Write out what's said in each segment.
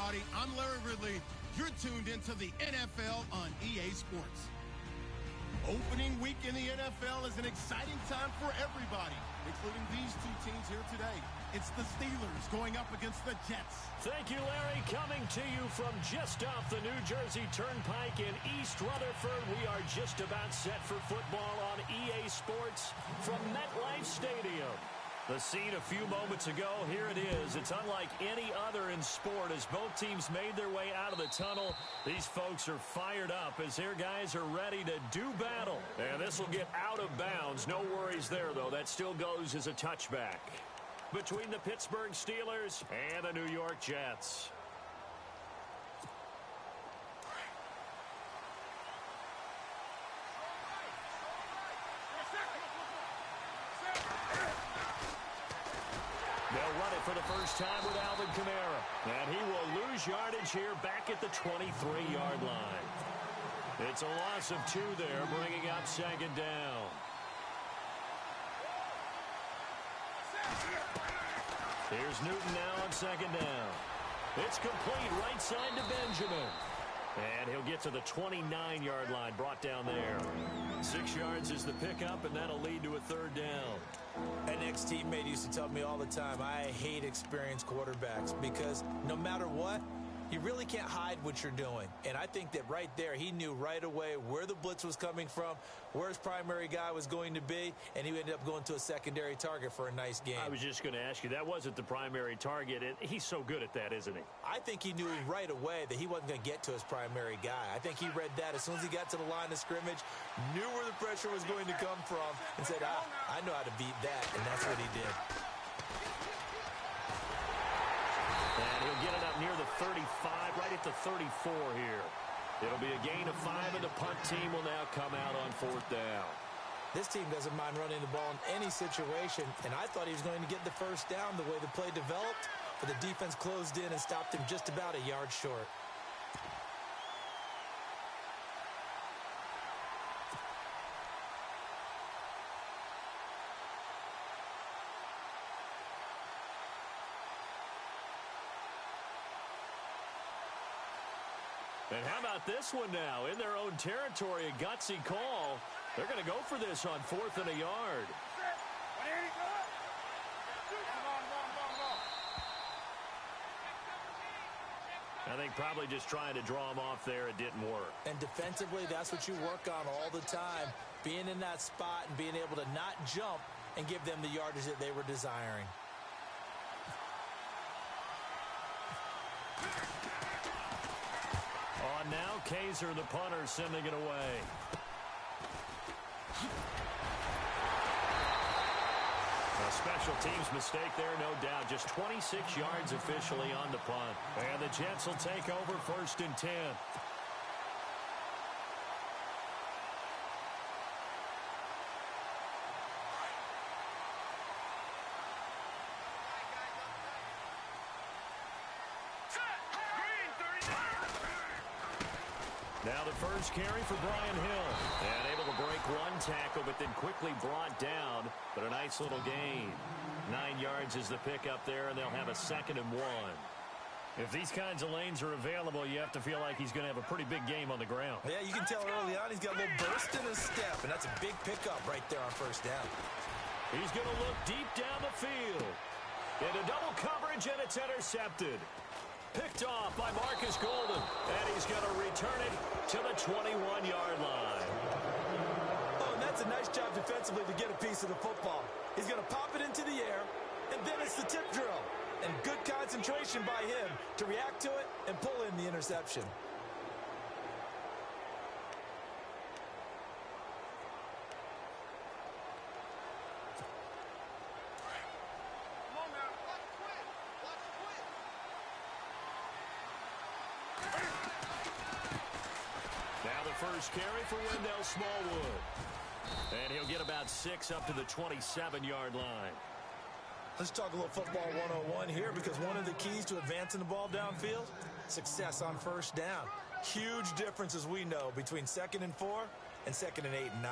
everybody. I'm Larry Ridley. You're tuned into the NFL on EA Sports. Opening week in the NFL is an exciting time for everybody, including these two teams here today. It's the Steelers going up against the Jets. Thank you, Larry. Coming to you from just off the New Jersey Turnpike in East Rutherford, we are just about set for football on EA Sports from MetLife Stadium. The scene a few moments ago, here it is. It's unlike any other in sport as both teams made their way out of the tunnel. These folks are fired up as their guys are ready to do battle. And this will get out of bounds. No worries there, though. That still goes as a touchback between the Pittsburgh Steelers and the New York Jets. They'll run it for the first time with Alvin Kamara. And he will lose yardage here back at the 23-yard line. It's a loss of 2 there, bringing up second down. Here's Newton now on second down. It's complete right side to Benjamin. And he'll get to the 29-yard line, brought down there. 6 yards is the pickup, and that'll lead to a third down. An ex-teammate used to tell me all the time, I hate experienced quarterbacks because no matter what, you really can't hide what you're doing. And I think that right there, he knew right away where the blitz was coming from, where his primary guy was going to be, and he ended up going to a secondary target for a nice game. I was just going to ask you, that wasn't the primary target. And he's so good at that, isn't he? I think he knew right away that he wasn't going to get to his primary guy. I think he read that as soon as he got to the line of scrimmage, knew where the pressure was going to come from, and said, I know how to beat that, and that's what he did. And he'll get it up near the 35, right at the 34 here. It'll be a gain of 5, and the punt team will now come out on 4th down. This team doesn't mind running the ball in any situation, and I thought he was going to get the first down the way the play developed, but the defense closed in and stopped him just about a yard short. And how about this one now? In their own territory, a gutsy call. They're going to go for this on 4th and a yard. I think probably just trying to draw him off there. It didn't work. And defensively, that's what you work on all the time. Being in that spot and being able to not jump and give them the yardage that they were desiring. On now, Kaiser, the punter, sending it away. A special teams mistake there, no doubt. Just 26 yards officially on the punt. And the Jets will take over 1st and 10. Now the first carry for Brian Hill. And able to break one tackle, but then quickly brought down. But a nice little gain. 9 yards is the pickup there, and they'll have a 2nd and 1. If these kinds of lanes are available, you have to feel like he's going to have a pretty big game on the ground. Yeah, you can tell early on he's got a little burst in his step, and that's a big pickup right there on 1st down. He's going to look deep down the field. Into double coverage, and it's intercepted. Picked off by Marcus Golden, and he's going to return it to the 21-yard line. Oh, and that's a nice job defensively to get a piece of the football. He's going to pop it into the air, and then it's the tip drill. And good concentration by him to react to it and pull in the interception. Now the first carry for Wendell Smallwood. And he'll get about 6 up to the 27-yard line. Let's talk a little football 101 here, because one of the keys to advancing the ball downfield, success on 1st down. Huge difference, as we know, between 2nd and 4 and 2nd and 8 and 9.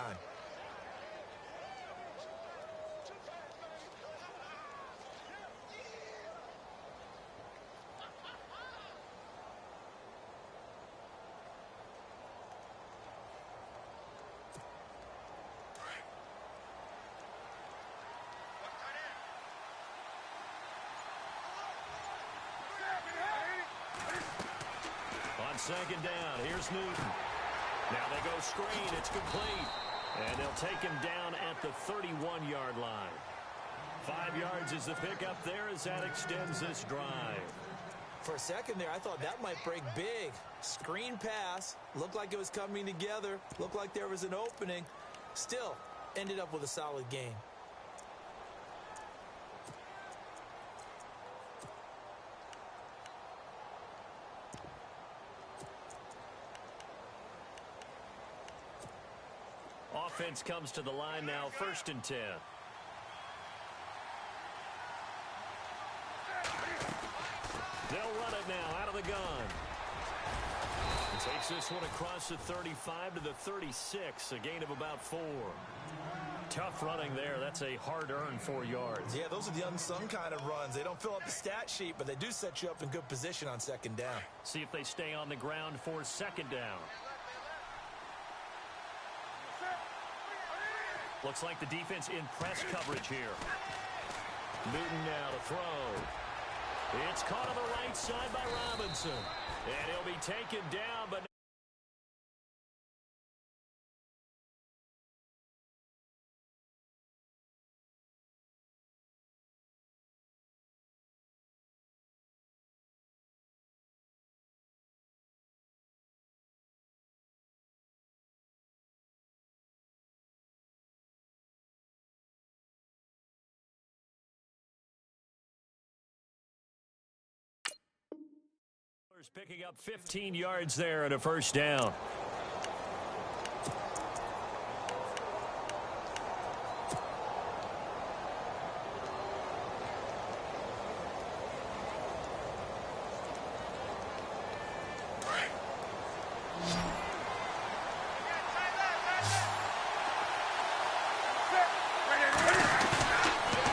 second down. Here's Newton. Now they go screen. It's complete. And they'll take him down at the 31-yard line. 5 yards is the pickup there as that extends this drive. For a second there, I thought that might break big. Screen pass. Looked like it was coming together. Looked like there was an opening. Still, ended up with a solid gain. Offense comes to the line now, 1st and 10. They'll run it now out of the gun. He takes this one across the 35 to the 36, a gain of about 4. Tough running there. That's a hard-earned 4 yards. Yeah, those are the unsung kind of runs. They don't fill up the stat sheet, but they do set you up in good position on second down. See if they stay on the ground for second down. Looks like the defense in press coverage here. Newton now to throw. It's caught on the right side by Robinson. And he'll be taken down, but... picking up 15 yards there and a first down.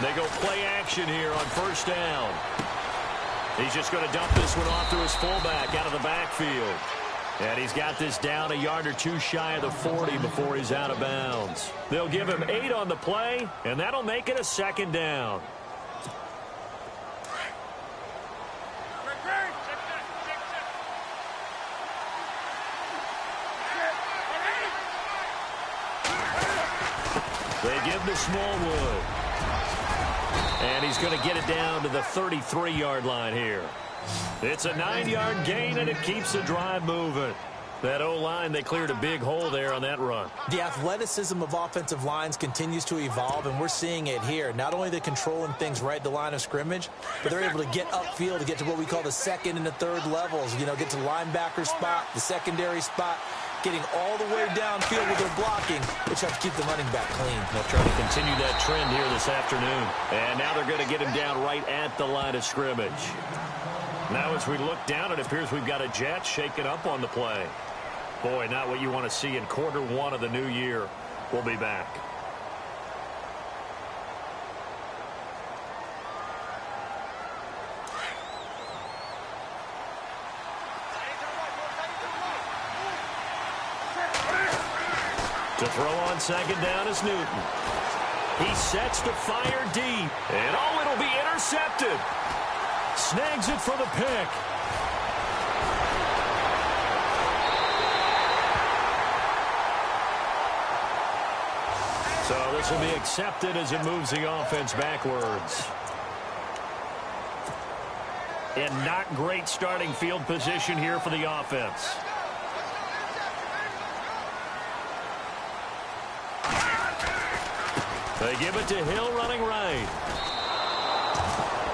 They go play action here on first down. He's just going to dump this one off to his fullback out of the backfield. And he's got this down a yard or two shy of the 40 before he's out of bounds. They'll give him 8 on the play, and that'll make it a second down. They give to Smallwood. And he's going to get it down to the 33-yard line here. It's a 9-yard gain, and it keeps the drive moving. That O-line, they cleared a big hole there on that run. The athleticism of offensive lines continues to evolve, and we're seeing it here. Not only are they controlling things right at the line of scrimmage, but they're able to get upfield to get to what we call the second and the third levels. You know, get to the linebacker spot, the secondary spot, getting all the way downfield with their blocking, which helps keep the running back clean. They'll try to continue that trend here this afternoon. And now they're going to get him down right at the line of scrimmage. Now as we look down, it appears we've got a jet shaking up on the play. Boy, not what you want to see in quarter 1 of the new year. We'll be back. To throw on second down is Newton. He sets to fire deep. And oh, it'll be intercepted. Snags it for the pick. So this will be accepted as it moves the offense backwards. And not great starting field position here for the offense. They give it to Hill running right.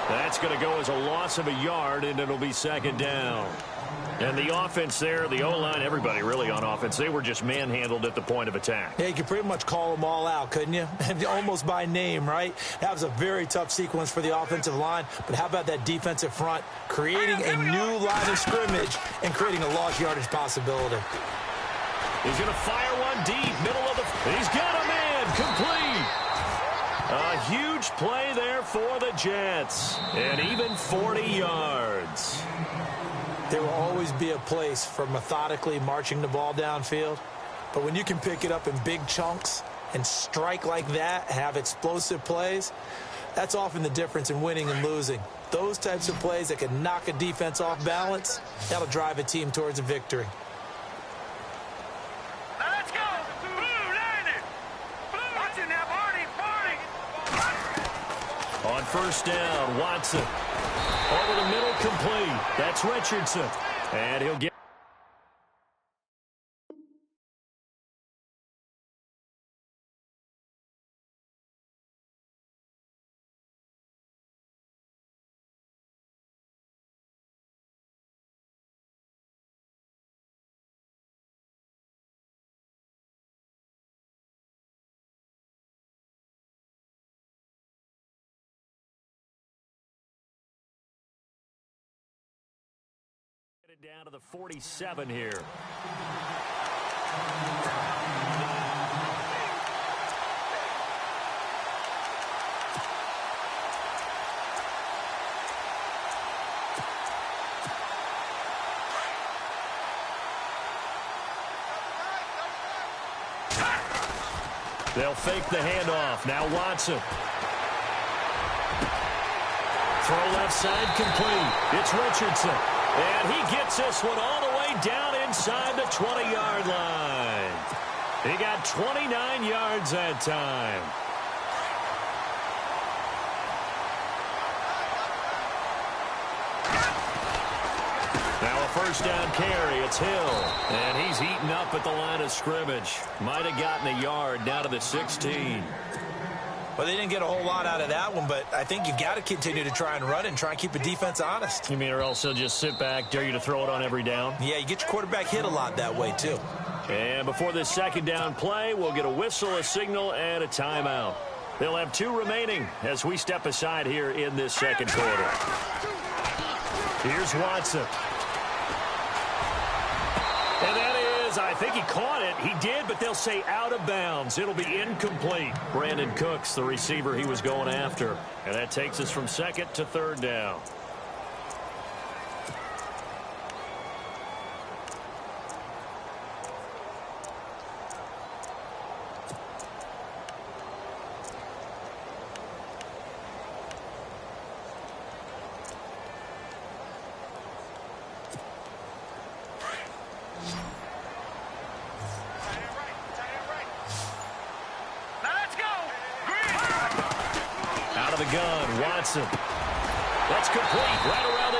That's going to go as a loss of a yard, and it'll be second down. And the offense there, the O-line, everybody really on offense, they were just manhandled at the point of attack. Yeah, you could pretty much call them all out, couldn't you? Almost by name, right? That was a very tough sequence for the offensive line. But how about that defensive front creating a new line of scrimmage and creating a lost yardage possibility? He's going to fire one deep, middle of the... He's got a man, complete. A huge play there for the Jets. And even 40 yards. There will always be a place for methodically marching the ball downfield. But when you can pick it up in big chunks and strike like that, have explosive plays, that's often the difference in winning and losing. those types of plays that can knock a defense off balance, that'll drive a team towards a victory. Let's go! Blue landed! Blue! Watching now, Barney! On first down, Watson. Over the middle, complete. That's Richardson. And he'll get... down to the 47 here. They'll fake the handoff. Now Watson. Throw left side complete. It's Richardson. And he gets this one all the way down inside the 20-yard line. He got 29 yards that time. Now a first down carry. It's Hill. And he's eaten up at the line of scrimmage. Might have gotten a yard down to the 16. Well, they didn't get a whole lot out of that one, but I think you've got to continue to try and run and try and keep the defense honest. You mean or else they'll just sit back, dare you to throw it on every down? Yeah, you get your quarterback hit a lot that way, too. And before this second down play, we'll get a whistle, a signal, and a timeout. They'll have 2 remaining as we step aside here in this second quarter. Here's Watson. And that is, I think he caught it. He did, but they'll say out of bounds. It'll be incomplete. Brandon Cooks, the receiver he was going after. And that takes us from second to third down. That's complete right around the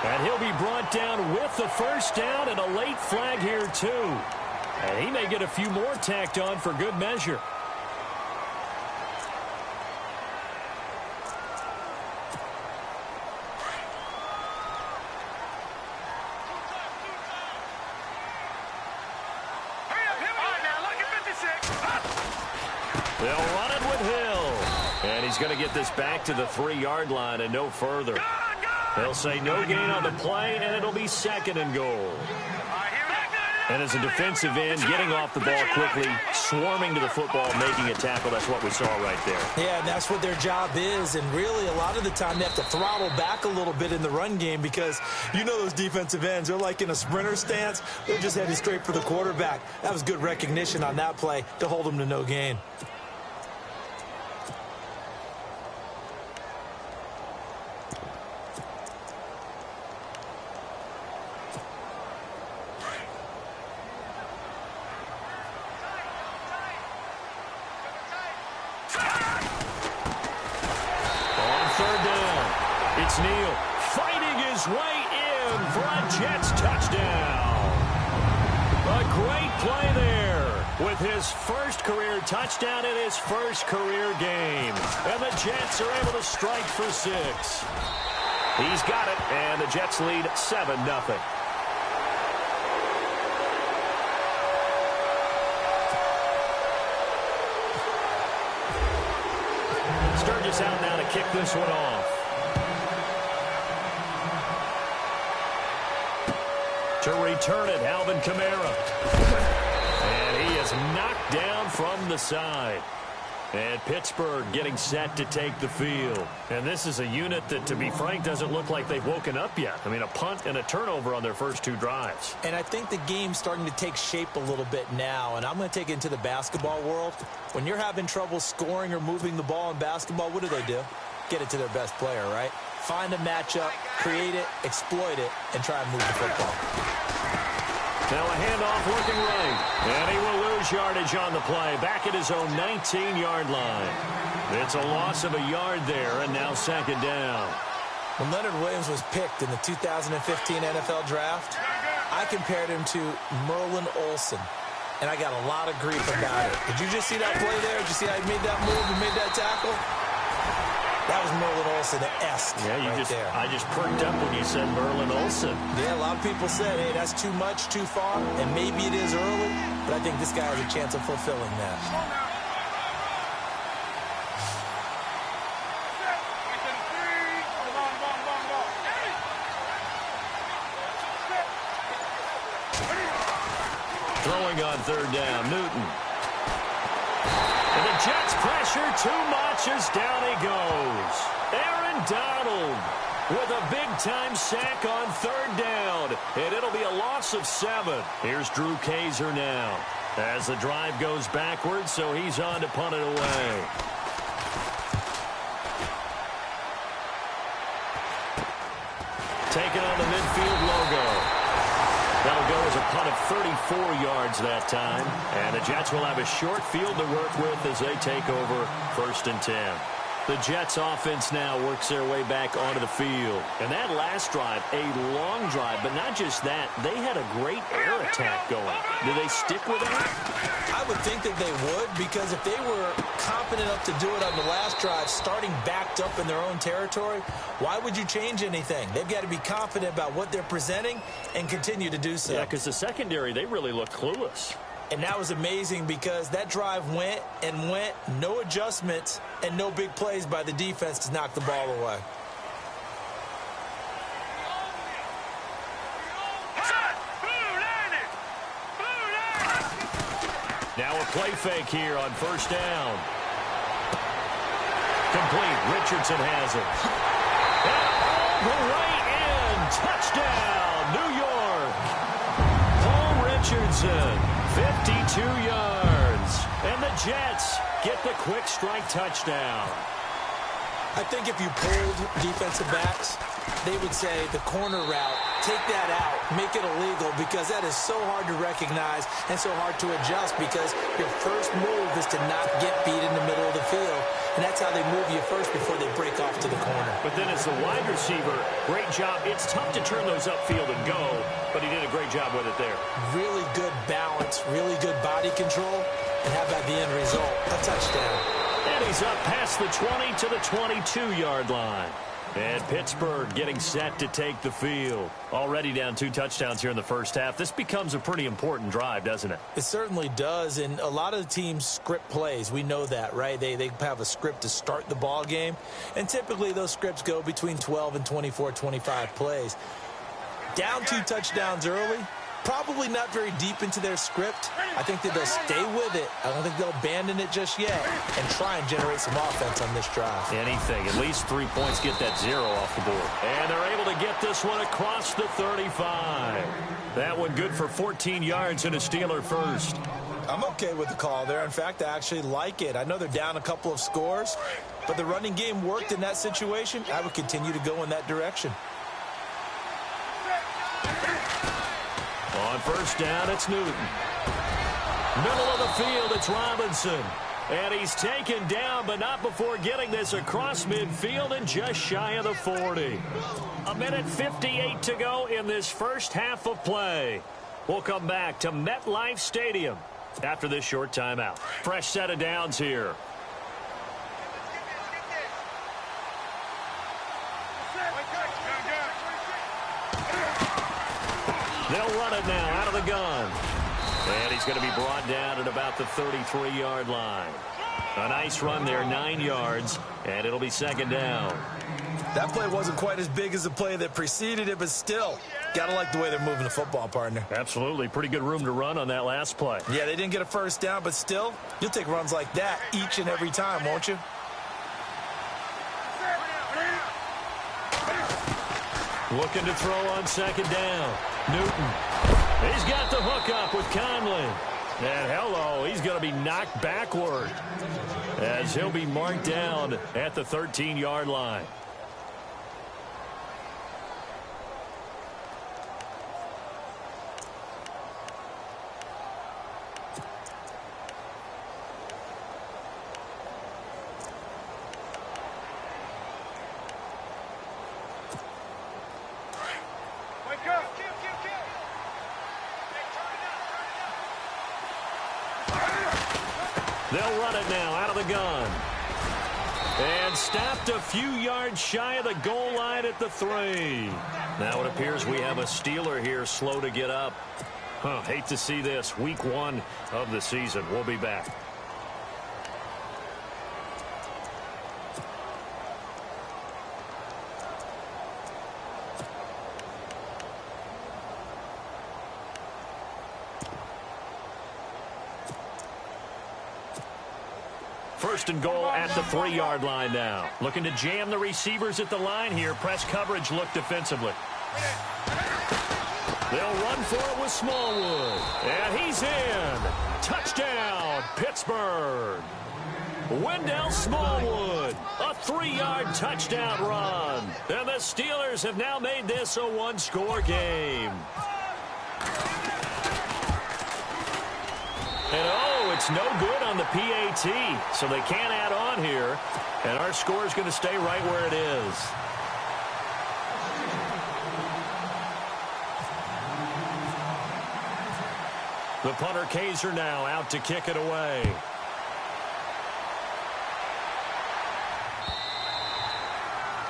8. And he'll be brought down with the first down and a late flag here, too. And he may get a few more tacked on for good measure. They'll run it with Hill. And he's going to get this back to the 3-yard line and no further. They'll say no gain on the play, and it'll be second and goal. And as a defensive end, getting off the ball quickly, swarming to the football, making a tackle, that's what we saw right there. Yeah, and that's what their job is. And really, a lot of the time, they have to throttle back a little bit in the run game because you know those defensive ends, they're like in a sprinter stance. They're just heading straight for the quarterback. That was good recognition on that play to hold them to no gain. Neal fighting his way in for a Jets touchdown. A great play there with his first career touchdown in his first career game. And the Jets are able to strike for 6. He's got it, and the Jets lead 7-0. Sturgis out now to kick this one off. To return it, Alvin Kamara. And he is knocked down from the side. And Pittsburgh getting set to take the field. And this is a unit that, to be frank, doesn't look like they've woken up yet. I mean, a punt and a turnover on their first 2 drives. And I think the game's starting to take shape a little bit now. And I'm going to take it into the basketball world. When you're having trouble scoring or moving the ball in basketball, what do? Get it to their best player, right? find a matchup, create it, exploit it, and try and move the football. Now a handoff looking right. And he will lose yardage on the play. Back at his own 19-yard line. It's a loss of a yard there, and now second down. When Leonard Williams was picked in the 2015 NFL Draft, I compared him to Merlin Olsen, and I got a lot of grief about it. Did you just see that play there? Did you see how he made that move and made that tackle? That was Merlin Olsen-esque there. I just perked up when you said Merlin Olsen. Yeah, a lot of people said, hey, that's too much, too far, and maybe it is early, but I think this guy has a chance of fulfilling that. Throwing on third down, Newton. And the Jets pressure too much as down he goes. Aaron Donald with a big-time sack on third down. And it'll be a loss of 7. Here's Drew Kaiser now. As the drive goes backwards, so he's on to punt it away. Taking on the midfield logo. That'll go as a punt of 34 yards that time. And the Jets will have a short field to work with as they take over 1st and 10. The Jets offense now works their way back onto the field. And that last drive, a long drive, but not just that, they had a great air attack going. Do they stick with that? I would think that they would, because if they were confident enough to do it on the last drive, starting backed up in their own territory, why would you change anything? They've got to be confident about what they're presenting and continue to do so. Yeah, because the secondary, they really look clueless. And that was amazing because that drive went and went, no adjustments and no big plays by the defense to knock the ball away. Now a play fake here on 1st down. Complete. Richardson has it. And all the way in. Touchdown, New York. Paul Richardson. 52 yards. And the Jets get the quick strike touchdown. I think if you pulled defensive backs, they would say the corner route, take that out, make it illegal, because that is so hard to recognize and so hard to adjust, because your first move is to not get beat in the middle of the field. And that's how they move you first before they break off to the corner. But then as the wide receiver, great job. It's tough to turn those upfield and go, but he did a great job with it there. Really good balance, really good body control, and how about the end result? A touchdown. And he's up past the 20 to the 22-yard line. And Pittsburgh getting set to take the field. Already down 2 touchdowns here in the first half. This becomes a pretty important drive, doesn't it? It certainly does, and a lot of the teams script plays. We know that, right? They have a script to start the ball game, and typically those scripts go between 12 and 24, 25 plays. Down 2 touchdowns early, probably not very deep into their script. I think that they'll stay with it. I don't think they'll abandon it just yet and try and generate some offense on this drive. Anything. At least 3 points, get that 0 off the board. And they're able to get this one across the 35. That one good for 14 yards and a Steeler first. I'm okay with the call there. In fact, I actually like it. I know they're down a couple of scores, but the running game worked in that situation. I would continue to go in that direction. On 1st down, it's Newton. Middle of the field, it's Robinson. And he's taken down, but not before getting this across midfield and just shy of the 40. 1:58 to go in this first half of play. We'll come back to MetLife Stadium after this short timeout. Fresh set of downs here. They'll run it now out of the gun. And he's going to be brought down at about the 33-yard line. A nice run there, 9 yards, and it'll be second down. That play wasn't quite as big as the play that preceded it, but still, got to like the way they're moving the football, partner. Absolutely. Pretty good room to run on that last play. Yeah, they didn't get a first down, but still, you'll take runs like that each and every time, won't you? Looking to throw on second down. Newton. He's got the hook up with Conley. And hello, he's going to be knocked backward as he'll be marked down at the 13-yard line. They'll run it now out of the gun. And stopped a few yards shy of the goal line at the 3. Now it appears we have a Steeler here slow to get up. Hate to see this. Week 1 of the season. We'll be back. First and goal at the 3-yard line now. Looking to jam the receivers at the line here. Press coverage look defensively. They'll run for it with Smallwood. And he's in. Touchdown, Pittsburgh. Wendell Smallwood. A 3-yard touchdown run. And the Steelers have now made this a 1-score game. And it's no good on the PAT, so they can't add on here. And our score is going to stay right where it is. The punter Kaiser now out to kick it away.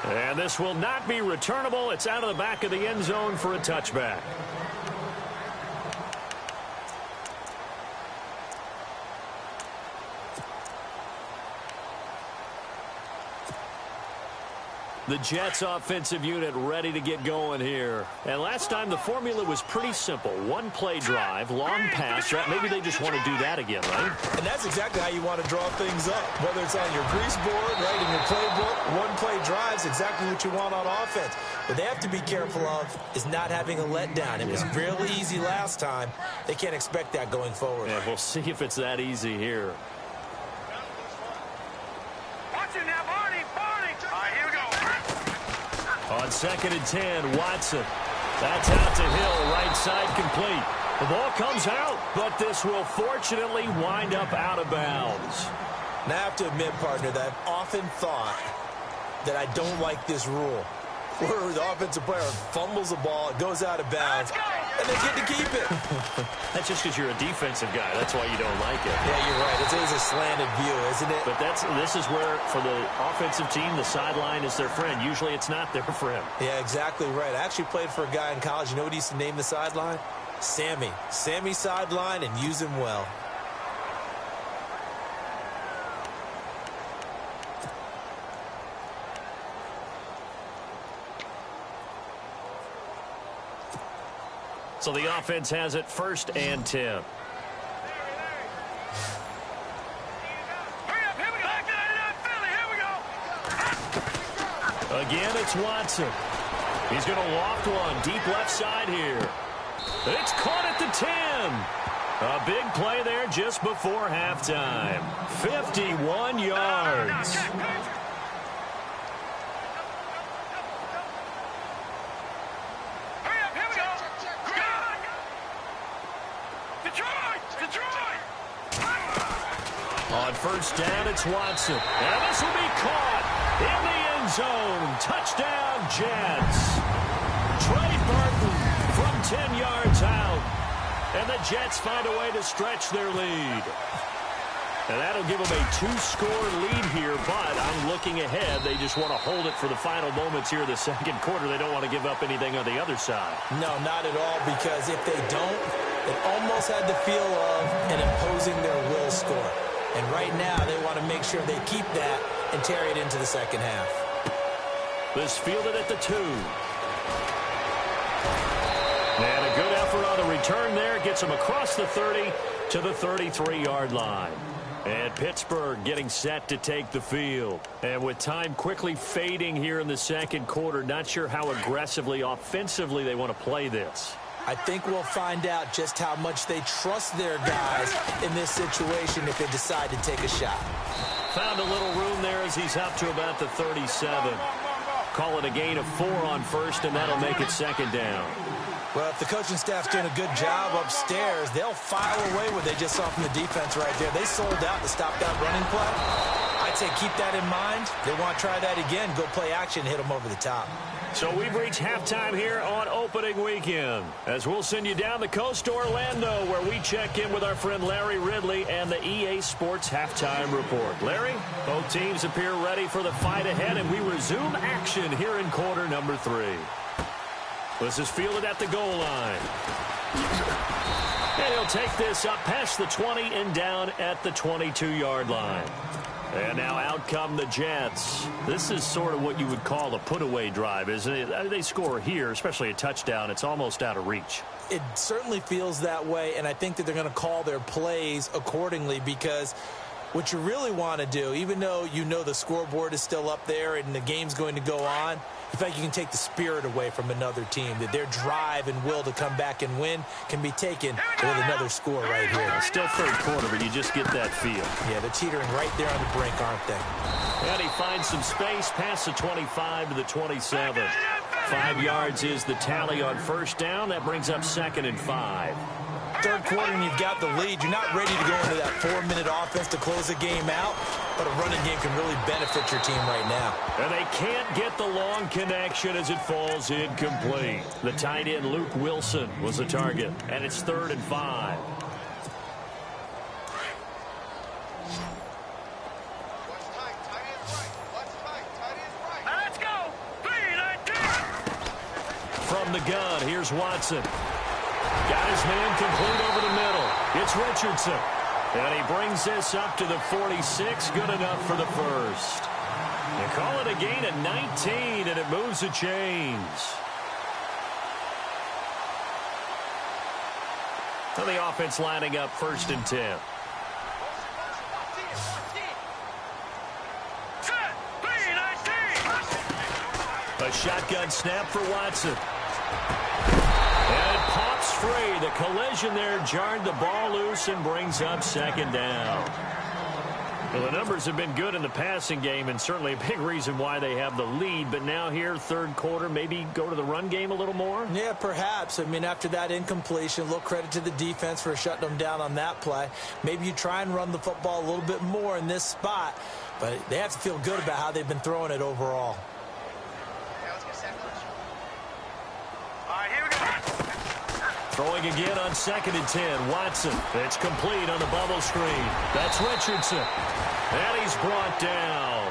And this will not be returnable. It's out of the back of the end zone for a touchback. The Jets offensive unit ready to get going here. And last time the formula was pretty simple. 1-play drive, long pass. Maybe they just want to do that again, right? And that's exactly how you want to draw things up. Whether it's on your grease board, right, in your playbook, 1-play drive is exactly what you want on offense. What they have to be careful of is not having a letdown. It was real easy last time. They can't expect that going forward. Yeah, we'll see if it's that easy here. Watch it now, Barney. All right, here we go. On 2nd and 10, Watson. That's out to Hill, right side complete. The ball comes out, but this will fortunately wind up out of bounds. Now, I have to admit, partner, that I've often thought that I don't like this rule, where the offensive player fumbles the ball, it goes out of bounds, and they get to keep it. That's just because you're a defensive guy. That's why you don't like it. Yeah, you're right. It's always a slanted view, isn't it? But this is where, for the offensive team, the sideline is their friend. Usually it's not there for him. Yeah, exactly right. I actually played for a guy in college. You know what he used to name the sideline? Sammy. Sammy sideline, and use him well. So the offense has it 1st and 10. Again, it's Watson. He's going to loft one deep left side here. It's caught at the 10. A big play there just before halftime. 51 yards. On 1st down, it's Watson. And this will be caught in the end zone. Touchdown, Jets. Trey Burton from 10 yards out. And the Jets find a way to stretch their lead. And that'll give them a 2-score lead here, but I'm looking ahead. They just want to hold it for the final moments here in the 2nd quarter. They don't want to give up anything on the other side. No, not at all, because if they don't, it almost had the feel of an imposing their will score. And right now, they want to make sure they keep that and carry it into the 2nd half. This fielded at the 2. And a good effort on the return there. Gets them across the 30 to the 33-yard line. And Pittsburgh getting set to take the field. And with time quickly fading here in the 2nd quarter, not sure how aggressively, offensively they want to play this. I think we'll find out just how much they trust their guys in this situation if they decide to take a shot. Found a little room there as he's up to about the 37. Call it a gain of 4 on 1st, and that'll make it 2nd down. Well, if the coaching staff's doing a good job upstairs, they'll file away what they just saw from the defense right there. They sold out to stop that running play. I'd say keep that in mind. They want to try that again, go play action, hit them over the top. So we've reached halftime here on opening weekend, as we'll send you down the coast to Orlando, where we check in with our friend Larry Ridley and the EA Sports Halftime Report. Larry, both teams appear ready for the fight ahead, and we resume action here in quarter number 3. This is fielded at the goal line. And he'll take this up past the 20 and down at the 22-yard line. And now out come the Jets. This is sort of what you would call a put-away drive, isn't it? They score here, especially a touchdown. It's almost out of reach. It certainly feels that way, and I think that they're going to call their plays accordingly, because what you really want to do, even though you know the scoreboard is still up there and the game's going to go on, I feel like you can take the spirit away from another team, that their drive and will to come back and win can be taken with another score right here. Still third quarter, but you just get that feel. Yeah, they're teetering right there on the brink, aren't they? And he finds some space past the 25 to the 27. 5 yards is the tally on first down. That brings up 2nd and 5. Third quarter and you've got the lead. You're not ready to go into that 4-minute offense to close the game out, but a running game can really benefit your team right now. And they can't get the long connection as it falls incomplete. The tight end, Luke Wilson, was the target, and it's 3rd and 5. Let's go. 3-19. From the gun, here's Watson. Got his man complete over the middle. It's Richardson. And he brings this up to the 46. Good enough for the first. They call it a gain of 19, and it moves the chains. So the offense lining up 1st and 10. A shotgun snap for Watson. And it pops free. The collision there jarred the ball loose and brings up 2nd down. Well, the numbers have been good in the passing game, and certainly a big reason why they have the lead. But now here, 3rd quarter, maybe go to the run game a little more? Yeah, perhaps. I mean, after that incompletion, a little credit to the defense for shutting them down on that play. Maybe you try and run the football a little bit more in this spot. But they have to feel good about how they've been throwing it overall. Throwing again on 2nd and 10. Watson. It's complete on the bubble screen. That's Richardson. And he's brought down.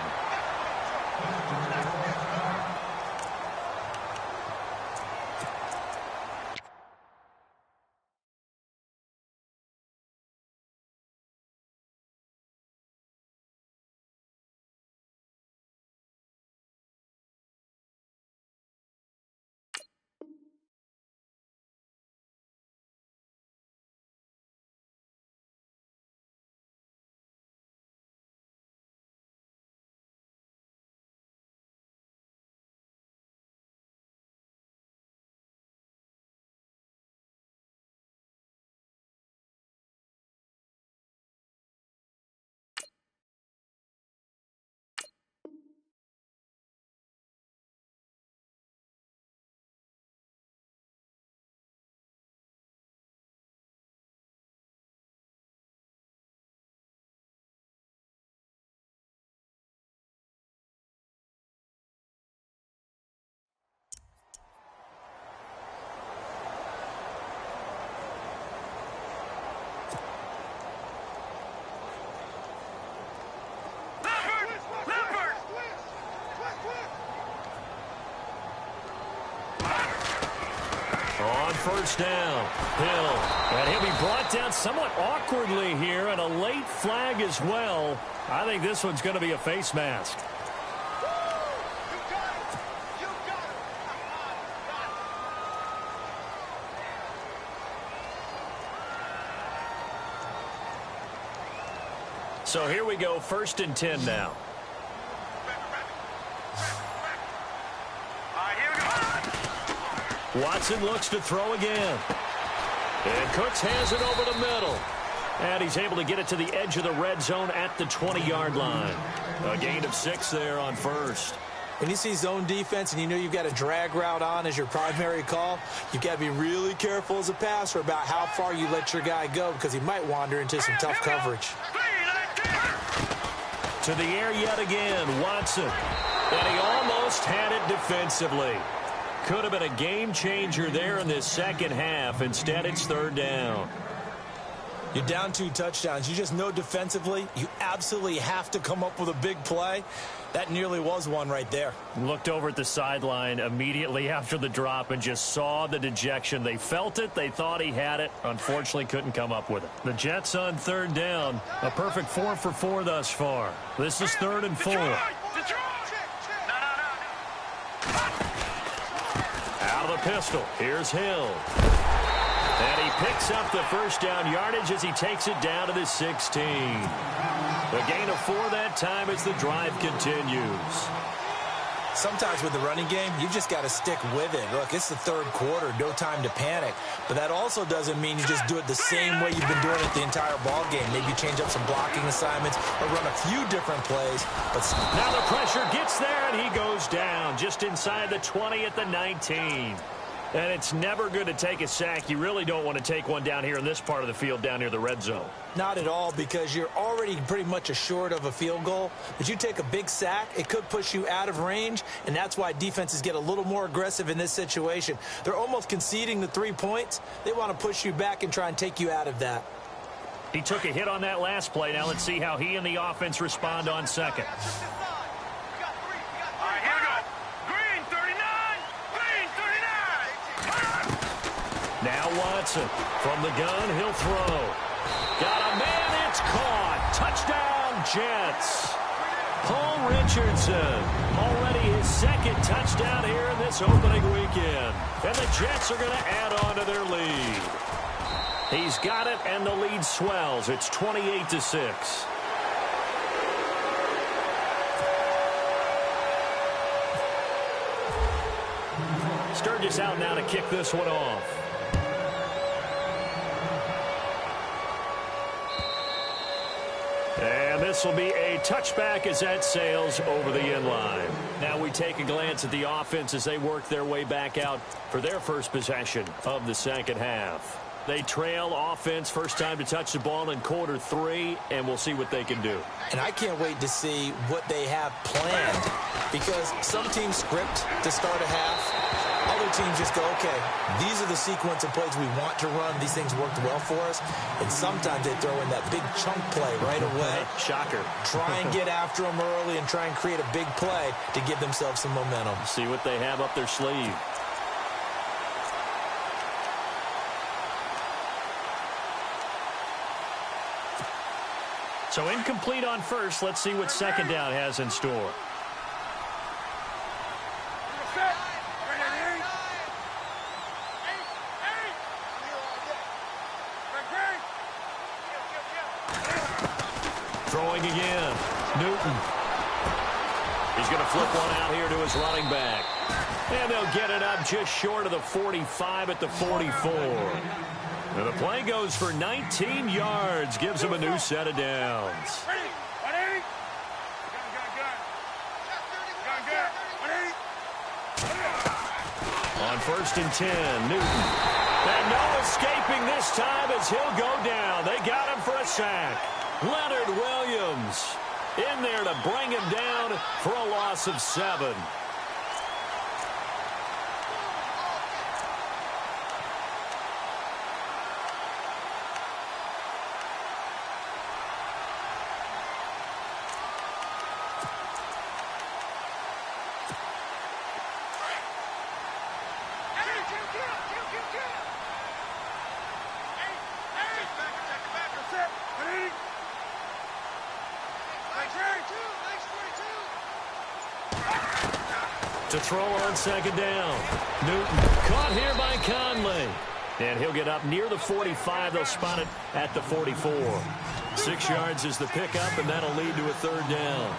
On first down, Hill. And he'll be brought down somewhat awkwardly here, and a late flag as well. I think this one's going to be a face mask. So here we go, 1st and 10 now. Watson looks to throw again. And Cooks has it over the middle. And he's able to get it to the edge of the red zone at the 20-yard line. A gain of 6 there on first. When you see zone defense and you know you've got a drag route on as your primary call, you've got to be really careful as a passer about how far you let your guy go, because he might wander into some tough coverage. To the air yet again, Watson. And he almost had it defensively. Could have been a game changer there in this second half. Instead, it's third down. You're down 2 touchdowns. You just know defensively you absolutely have to come up with a big play. That nearly was one right there. Looked over at the sideline immediately after the drop and just saw the dejection. They felt it. They thought he had it. Unfortunately, couldn't come up with it. The Jets on third down. A perfect 4 for 4 thus far. This is 3rd and 4. Out of the pistol. Here's Hill. And he picks up the first down yardage as he takes it down to the 16. The gain of 4 that time as the drive continues. Sometimes with the running game, you've just got to stick with it. Look, it's the third quarter, no time to panic. But that also doesn't mean you just do it the same way you've been doing it the entire ball game. Maybe change up some blocking assignments or run a few different plays. But now the pressure gets there, and he goes down just inside the 20 at the 19. And it's never good to take a sack. You really don't want to take one down here in this part of the field down near the red zone. Not at all, because you're already pretty much assured of a field goal. But you take a big sack, it could push you out of range, and that's why defenses get a little more aggressive in this situation. They're almost conceding the 3 points. They want to push you back and try and take you out of that. He took a hit on that last play. Now let's see how he and the offense respond on second. Now Watson from the gun, he'll throw. Got a man, it's caught. Touchdown, Jets. Paul Richardson, already his second touchdown here in this opening weekend. And the Jets are going to add on to their lead. He's got it, and the lead swells. It's 28-6. Sturgis out now to kick this one off. And this will be a touchback as that sails over the end line. Now we take a glance at the offense as they work their way back out for their first possession of the second half. They trail offense, first time to touch the ball in quarter 3, and we'll see what they can do. And I can't wait to see what they have planned, because some teams script to start a half. Other teams just go, okay, these are the sequence of plays we want to run. These things worked well for us. And sometimes they throw in that big chunk play right away. Shocker. Try and get after them early and try and create a big play to give themselves some momentum. See what they have up their sleeve. So incomplete on first. Let's see what second down has in store. Throwing again. Newton. He's going to flip one out here to his running back. And they'll get it up just short of the 45 at the 44. And the play goes for 19 yards. Gives him a new set of downs. On 1st and 10, Newton. And no escaping this time as he'll go down. They got him for a sack. Leonard Williams in there to bring him down for a loss of 7. To throw on second down. Newton caught here by Conley. And he'll get up near the 45. They'll spot it at the 44. 6 yards is the pickup, and that'll lead to a third down.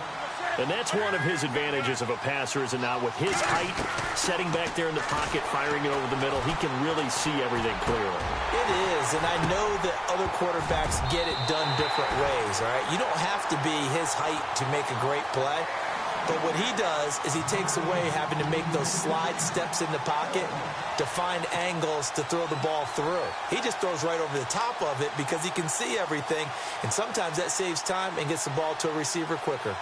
And that's one of his advantages of a passer, is it not? With his height, setting back there in the pocket, firing it over the middle, he can really see everything clearly. It is, and I know that other quarterbacks get it done different ways, all right? You don't have to be his height to make a great play. But what he does is he takes away having to make those slide steps in the pocket to find angles to throw the ball through. He just throws right over the top of it because he can see everything, and sometimes that saves time and gets the ball to a receiver quicker.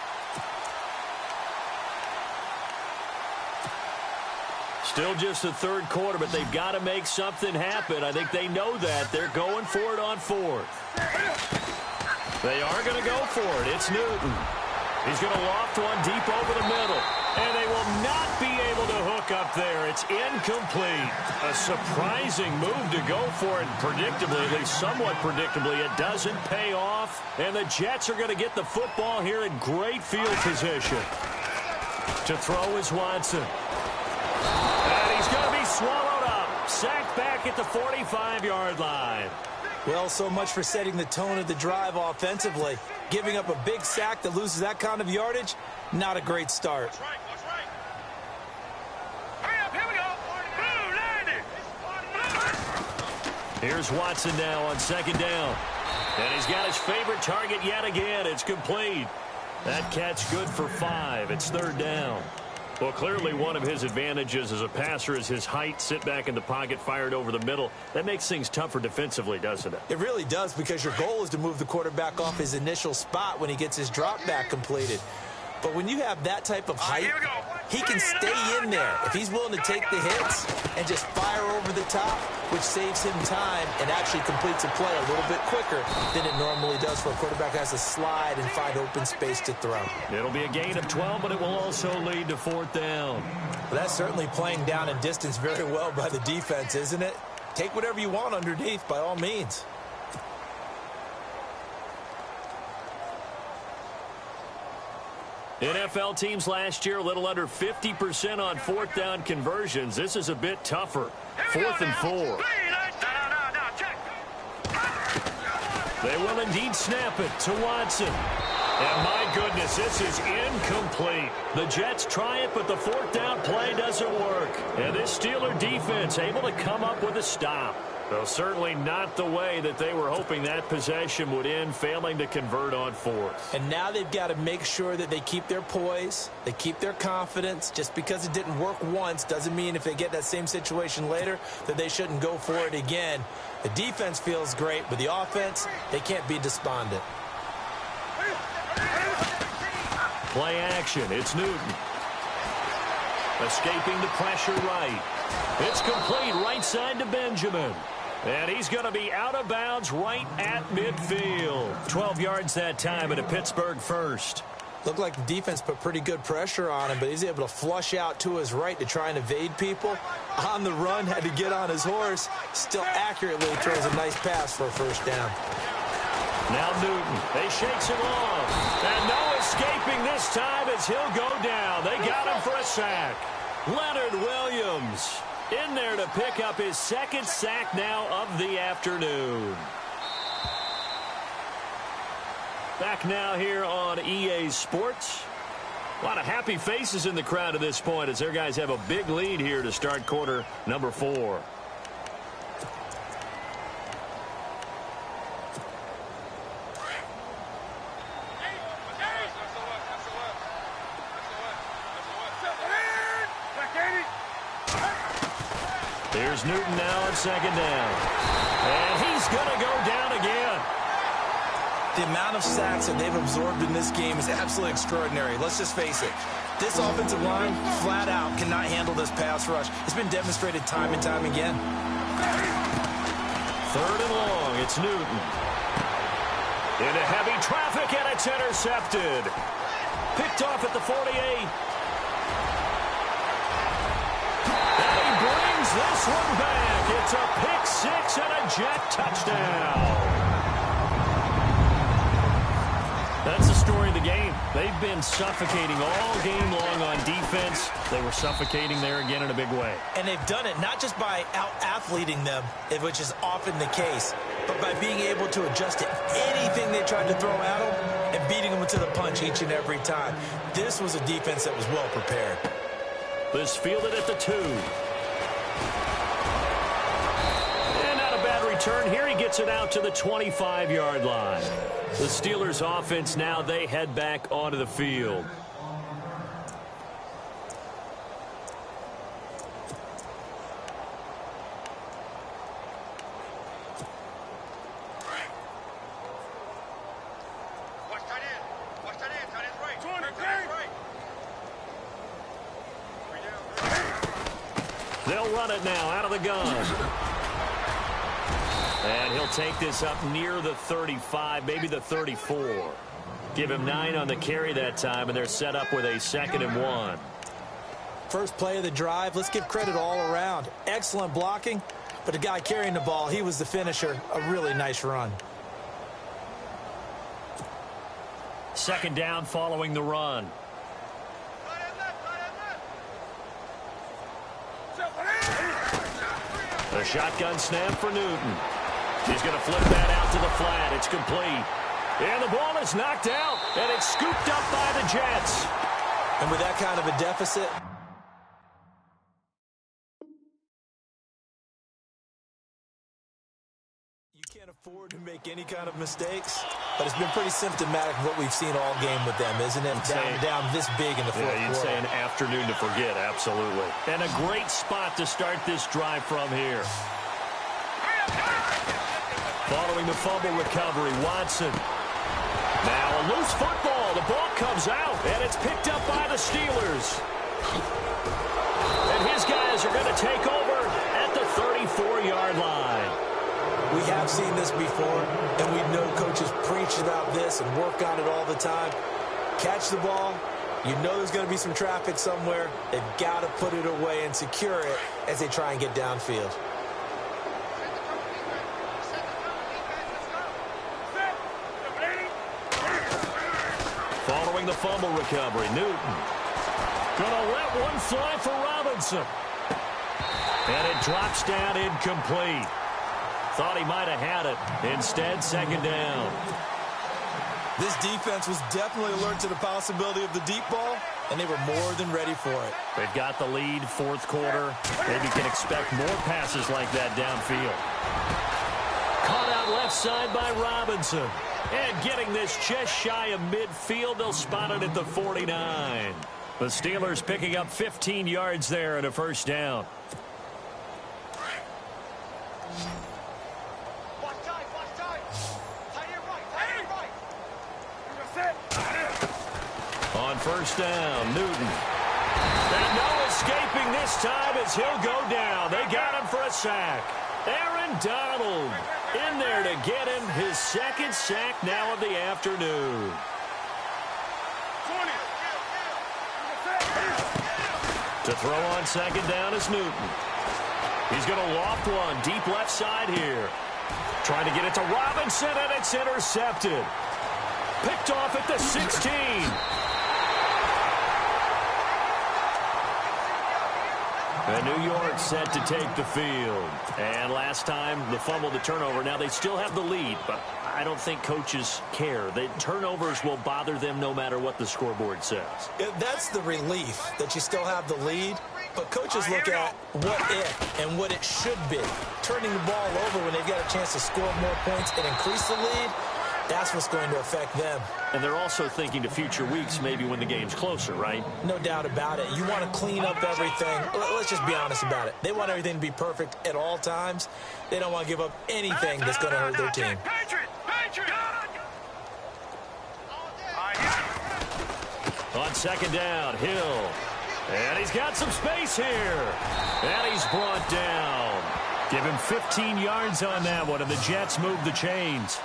Still just the third quarter, but they've got to make something happen. I think they know that. They're going for it on fourth. They are going to go for it. It's Newton. He's going to loft one deep over the middle. And they will not be able to hook up there. It's incomplete. A surprising move to go for it. Predictably, at least somewhat predictably, it doesn't pay off. And the Jets are going to get the football here in great field position. To throw is Watson. And he's going to be swallowed up. Sacked back at the 45-yard line. Well, so much for setting the tone of the drive offensively. Giving up a big sack that loses that kind of yardage, not a great start. That's right. Hurry up, here we go. Here's Watson now on second down. And he's got his favorite target yet again. It's complete. That catch good for 5. It's third down. Well, clearly one of his advantages as a passer is his height. Sit back in the pocket, fired over the middle. That makes things tougher defensively, doesn't it? It really does, because your goal is to move the quarterback off his initial spot when he gets his drop back completed. But when you have that type of height, he can stay in there if he's willing to take the hits and just fire over the top, which saves him time and actually completes a play a little bit quicker than it normally does for a quarterback who has to slide and find open space to throw. It'll be a gain of 12, but it will also lead to fourth down. Well, that's certainly playing down and distance very well by the defense, isn't it? Take whatever you want underneath, by all means. NFL teams last year a little under 50% on fourth down conversions. This is a bit tougher. 4th and 4. No, check. They will indeed snap it to Watson. And my goodness, this is incomplete. The Jets try it, but the fourth down play doesn't work. And this Steeler defense able to come up with a stop. Well, certainly not the way that they were hoping that possession would end, failing to convert on fourth. And now they've got to make sure that they keep their poise, they keep their confidence. Just because it didn't work once doesn't mean if they get that same situation later that they shouldn't go for it again. The defense feels great, but the offense, they can't be despondent. Play action. It's Newton. Escaping the pressure right. It's complete right side to Benjamin. And he's going to be out of bounds right at midfield. 12 yards that time at a Pittsburgh first. Looked like the defense put pretty good pressure on him, but he's able to flush out to his right to try and evade people. On the run, had to get on his horse. Still accurately throws a nice pass for a first down. Now Newton. They shakes him off. And no escaping this time as he'll go down. They got him for a sack. Leonard Williams in there to pick up his second sack now of the afternoon. Back now here on EA Sports. A lot of happy faces in the crowd at this point as their guys have a big lead here to start quarter number 4. Here's Newton now on second down. And he's going to go down again. The amount of sacks that they've absorbed in this game is absolutely extraordinary. Let's just face it. This offensive line, flat out, cannot handle this pass rush. It's been demonstrated time and time again. Third and long. It's Newton. Into heavy traffic, and it's intercepted. Picked off at the 48. This one back. It's a pick six and a Jet touchdown. That's the story of the game. They've been suffocating all game long on defense. They were suffocating there again in a big way. And they've done it not just by out-athleting them, which is often the case, but by being able to adjust to anything they tried to throw at them and beating them to the punch each and every time. This was a defense that was well prepared. This fielded at the 2. Turn here, he gets it out to the 25-yard line. The Steelers offense now, they head back onto the field. They'll run it now out of the gun. And he'll take this up near the 35, maybe the 34. Give him 9 on the carry that time, and they're set up with a 2nd and 1. First play of the drive, let's give credit all around. Excellent blocking, but the guy carrying the ball, he was the finisher. A really nice run. 2nd down following the run. A shotgun snap for Newton. He's going to flip that out to the flat. It's complete. And the ball is knocked out, and it's scooped up by the Jets. And with that kind of a deficit, you can't afford to make any kind of mistakes, but it's been pretty symptomatic of what we've seen all game with them, isn't it? Down this big in the fourth quarter. You'd say an afternoon to forget, absolutely. And a great spot to start this drive from here. Following the fumble recovery, Watson. Now a loose football. The ball comes out, and it's picked up by the Steelers. And his guys are going to take over at the 34-yard line. We have seen this before, and we know coaches preach about this and work on it all the time. Catch the ball. You know there's going to be some traffic somewhere. They've got to put it away and secure it as they try and get downfield. Following the fumble recovery, Newton gonna let one fly for Robinson. And it drops down incomplete. Thought he might have had it. Instead, 2nd down. This defense was definitely alert to the possibility of the deep ball, and they were more than ready for it. They've got the lead, 4th quarter. Maybe can expect more passes like that downfield. Caught out left side by Robinson. And getting this just shy of midfield, they'll spot it at the 49. The Steelers picking up 15 yards there and a 1st down. On 1st down, Newton. And no escaping this time as he'll go down. They got him for a sack. Aaron Donald in there to get him his 2nd sack now of the afternoon. To throw on 2nd down is Newton. He's going to loft one deep left side here. Trying to get it to Robinson, and it's intercepted. Picked off at the 16. And New York set to take the field. And last time, the fumble, the turnover. Now, they still have the lead, but I don't think coaches care. The turnovers will bother them no matter what the scoreboard says. That's the relief, that you still have the lead. But coaches look at what if and what it should be. Turning the ball over when they've got a chance to score more points and increase the lead, that's what's going to affect them. And they're also thinking to future weeks, maybe when the game's closer, right? No doubt about it. You want to clean up everything. Let's just be honest about it. They want everything to be perfect at all times. They don't want to give up anything that's going to hurt their team. On 2nd down, Hill. And he's got some space here. And he's brought down. Give him 15 yards on that one, and the Jets move the chains.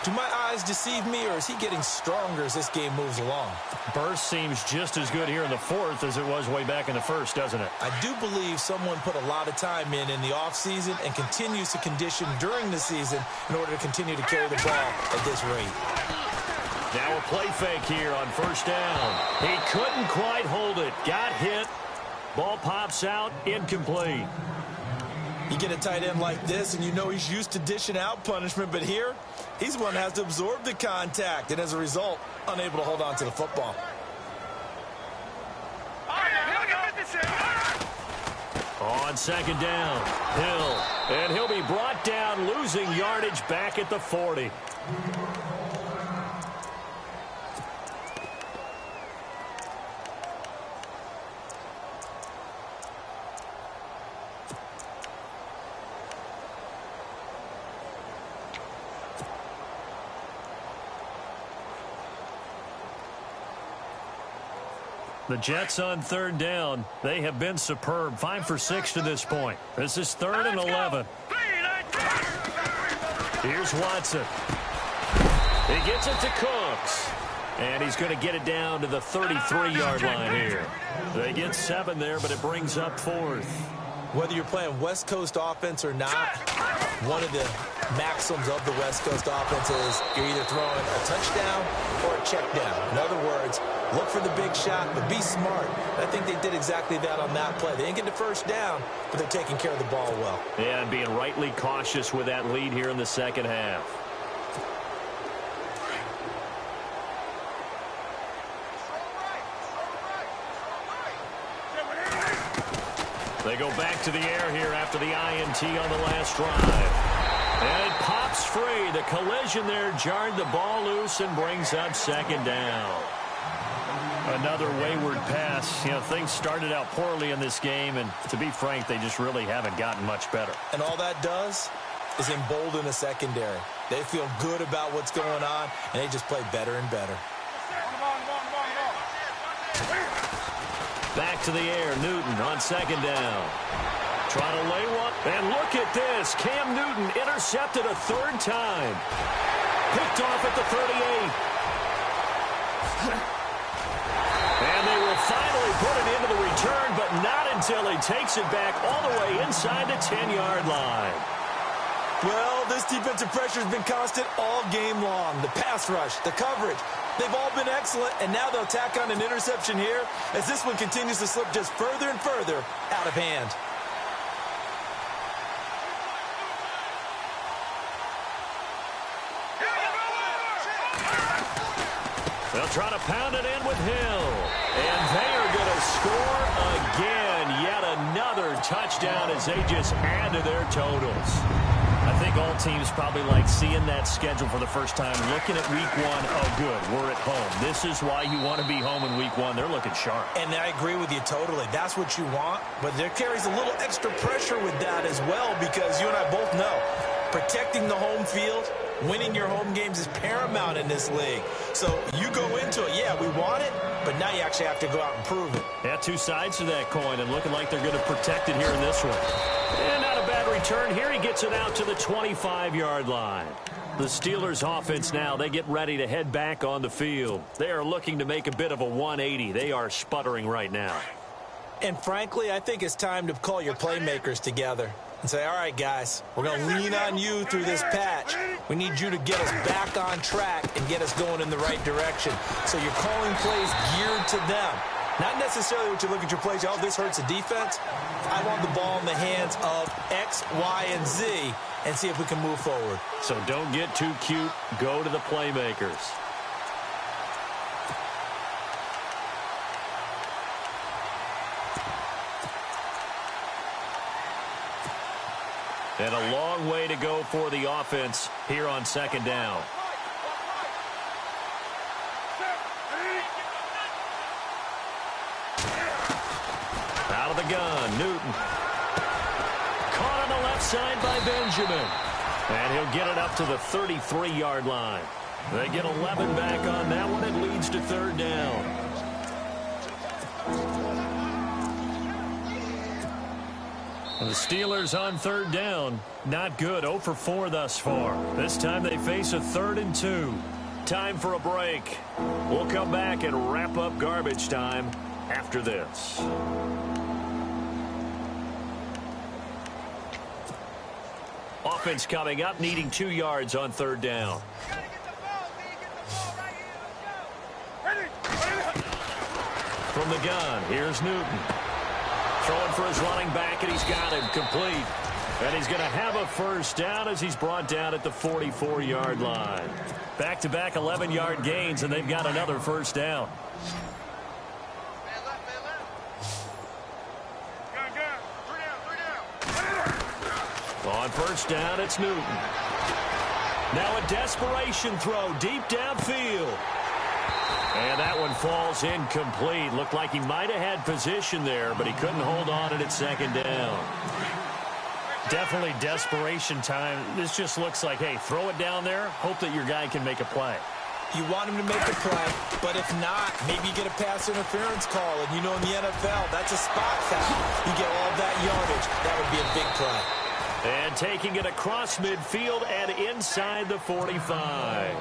Do my eyes deceive me, or is he getting stronger as this game moves along? Burst seems just as good here in the 4th as it was way back in the 1st, doesn't it? I do believe someone put a lot of time in the offseason and continues to condition during the season in order to continue to carry the ball at this rate. Now a play fake here on 1st down. He couldn't quite hold it. Got hit. Ball pops out. Incomplete. You get a tight end like this, and you know he's used to dishing out punishment, but here, he's the one that has to absorb the contact, and as a result, unable to hold on to the football. On 2nd down, Hill. And he'll be brought down, losing yardage back at the 40. The Jets on third down. They have been superb. 5 for 6 to this point. This is 3rd and 11. Here's Watson. He gets it to Cooks. And he's going to get it down to the 33-yard line here. They get 7 there, but it brings up 4th. Whether you're playing West Coast offense or not, one of the maxims of the West Coast offense is you're either throwing a touchdown or a check down. In other words, look for the big shot, but be smart. I think they did exactly that on that play. They didn't get the first down, but they're taking care of the ball well. Yeah, and being rightly cautious with that lead here in the second half. They go back to the air here after the INT on the last drive. And it pops free. The collision there jarred the ball loose and brings up 2nd down. Another wayward pass. You know, things started out poorly in this game, and to be frank, they just really haven't gotten much better. And all that does is embolden the secondary. They feel good about what's going on, and they just play better and better. Back to the air, Newton on 2nd down. Trying to lay one, and look at this. Cam Newton intercepted a 3rd time. Picked off at the 38. And they will finally put it into the return, but not until he takes it back all the way inside the 10-yard line. Well, this defensive pressure has been constant all game long. The pass rush, the coverage, they've all been excellent, and now they'll tack on an interception here as this one continues to slip just further and further out of hand. They'll try to pound it in with Hill. And they are going to score again. Yet another touchdown as they just add to their totals. I think all teams probably like seeing that schedule for the first time, looking at week 1. Oh, good, we're at home. This is why you want to be home in week 1. They're looking sharp. And I agree with you totally. That's what you want. But there carries a little extra pressure with that as well, because you and I both know protecting the home field, winning your home games is paramount in this league. So you go into it, yeah, we want it, but now you actually have to go out and prove it. Yeah, 2 sides to that coin, and looking like they're going to protect it here in this one. And not a bad return here. He gets it out to the 25-yard line. The Steelers offense now, they get ready to head back on the field. They are looking to make a bit of a 180. They are sputtering right now. And frankly, I think it's time to call your playmakers together and say, all right, guys, we're going to lean on you through this patch. We need you to get us back on track and get us going in the right direction. So you're calling plays geared to them. Not necessarily what you look at your plays, oh, this hurts the defense. I want the ball in the hands of X, Y, and Z and see if we can move forward. So don't get too cute. Go to the playmakers. And a long way to go for the offense here on 2nd down. Out of the gun, Newton. Caught on the left side by Benjamin. And he'll get it up to the 33-yard line. They get 11 back on that one. It leads to 3rd down. The Steelers on 3rd down. Not good. 0 for 4 thus far. This time they face a 3rd and 2. Time for a break. We'll come back and wrap up garbage time after this. Offense coming up, needing 2 yards on 3rd down. From the gun, here's Newton. Throwing for his running back, and he's got him complete. And he's going to have a 1st down as he's brought down at the 44-yard line. Back-to-back 11-yard gains, and they've got another 1st down. On 1st down, it's Newton. Now a desperation throw deep downfield. And that one falls incomplete. Looked like he might have had position there, but he couldn't hold on it at 2nd down. Definitely desperation time. This just looks like, hey, throw it down there, hope that your guy can make a play. You want him to make a play, but if not, maybe you get a pass interference call. And you know in the NFL, that's a spot foul. You get all that yardage. That would be a big play. And taking it across midfield and inside the 45.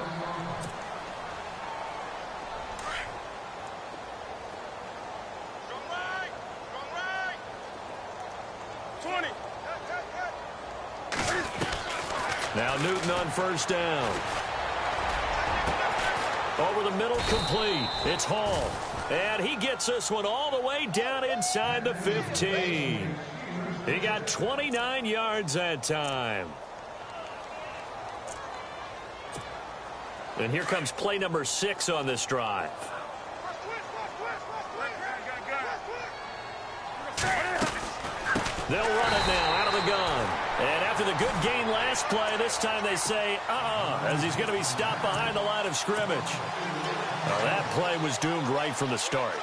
Now Newton on first down. Over the middle, complete. It's Hall. And he gets this one all the way down inside the 15. He got 29 yards that time. And here comes play number 6 on this drive. They'll run it now out of the gun. And after the good gain last play, this time they say, as he's going to be stopped behind the line of scrimmage. Well, that play was doomed right from the start.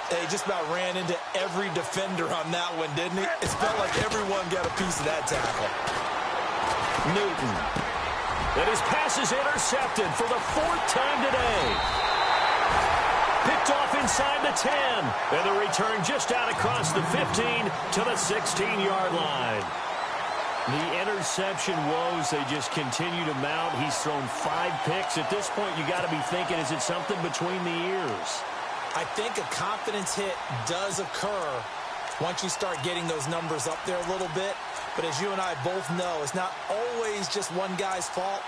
He just about ran into every defender on that one, didn't he? It felt like everyone got a piece of that tackle. Newton. And his pass is intercepted for the 4th time today. Picked off inside the 10. And the return just out across the 15 to the 16-yard line. The interception woes, they just continue to mount. He's thrown 5 picks. At this point, you got to be thinking, is it something between the ears? I think a confidence hit does occur once you start getting those numbers up there a little bit. But as you and I both know, it's not always just one guy's fault.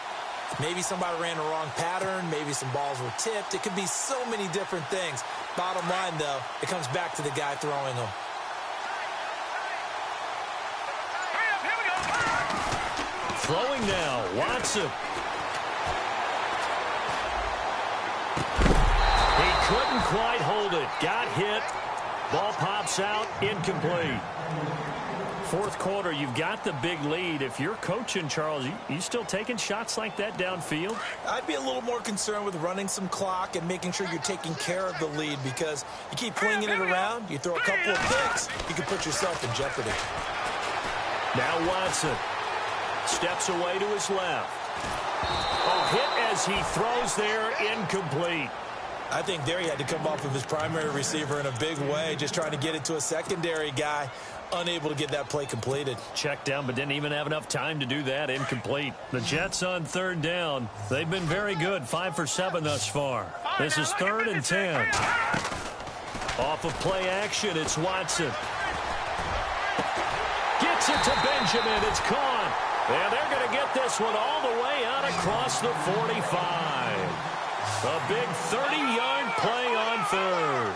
Maybe somebody ran the wrong pattern. Maybe some balls were tipped. It could be so many different things. Bottom line, though, it comes back to the guy throwing them. Throwing now, Watson. He couldn't quite hold it. Got hit. Ball pops out. Incomplete. 4th quarter, you've got the big lead. If you're coaching, Charles, you still taking shots like that downfield? I'd be a little more concerned with running some clock and making sure you're taking care of the lead, because you keep flinging it around, you throw a couple of picks, you can put yourself in jeopardy. Now Watson steps away to his left. Hit as he throws there, incomplete. I think there he had to come off of his primary receiver in a big way, just trying to get it to a secondary guy. Unable to get that play completed. Checked down, but didn't even have enough time to do that. Incomplete. The Jets on 3rd down. They've been very good. 5 for 7 thus far. This is 3rd and 10. Off of play action, it's Watson. Gets it to Benjamin. It's caught. And they're going to get this one all the way out across the 45. A big 30-yard play on 3rd.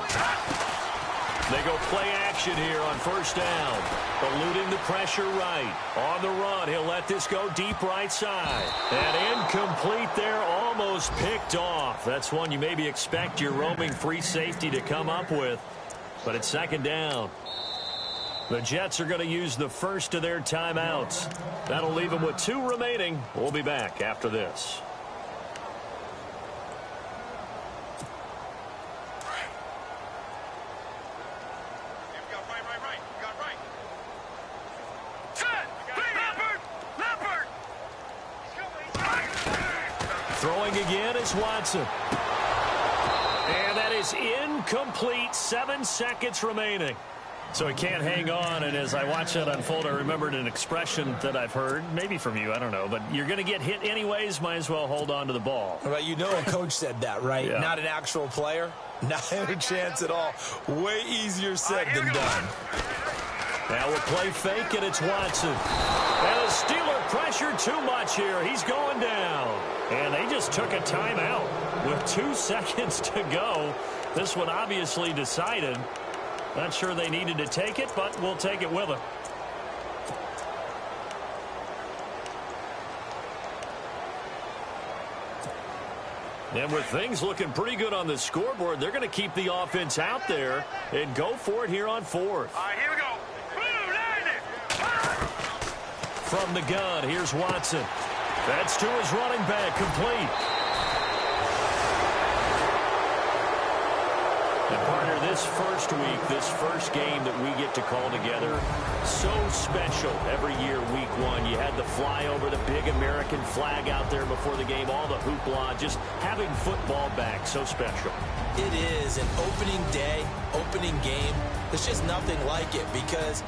They go play action here on 1st down. Eluding the pressure right. On the run, he'll let this go deep right side. And incomplete there, almost picked off. That's one you maybe expect your roaming free safety to come up with. But it's 2nd down. The Jets are going to use the first of their timeouts. That'll leave them with 2 remaining. We'll be back after this. Throwing again is Watson. And that is incomplete. 7 seconds remaining. So he can't hang on, and as I watch that unfold, I remembered an expression that I've heard, maybe from you, I don't know, but you're going to get hit anyways, might as well hold on to the ball. Well, you know a coach said that, right? Yeah. Not an actual player. Not a chance at all. Way easier said than done. Now we'll play fake, and it's Watson. And the Steeler pressure too much here. He's going down. And they just took a timeout with 2 seconds to go. This one obviously decided. Not sure they needed to take it, but we'll take it with them. And with things looking pretty good on the scoreboard, they're going to keep the offense out there and go for it here on 4th. All right, here we go. From the gun, here's Watson. That's to his running back, complete. And partner, this first week, this first game that we get to call together, so special every year, week 1. You had the flyover, the big American flag out there before the game, all the hoopla, just having football back, so special. It is an opening day, opening game. There's just nothing like it because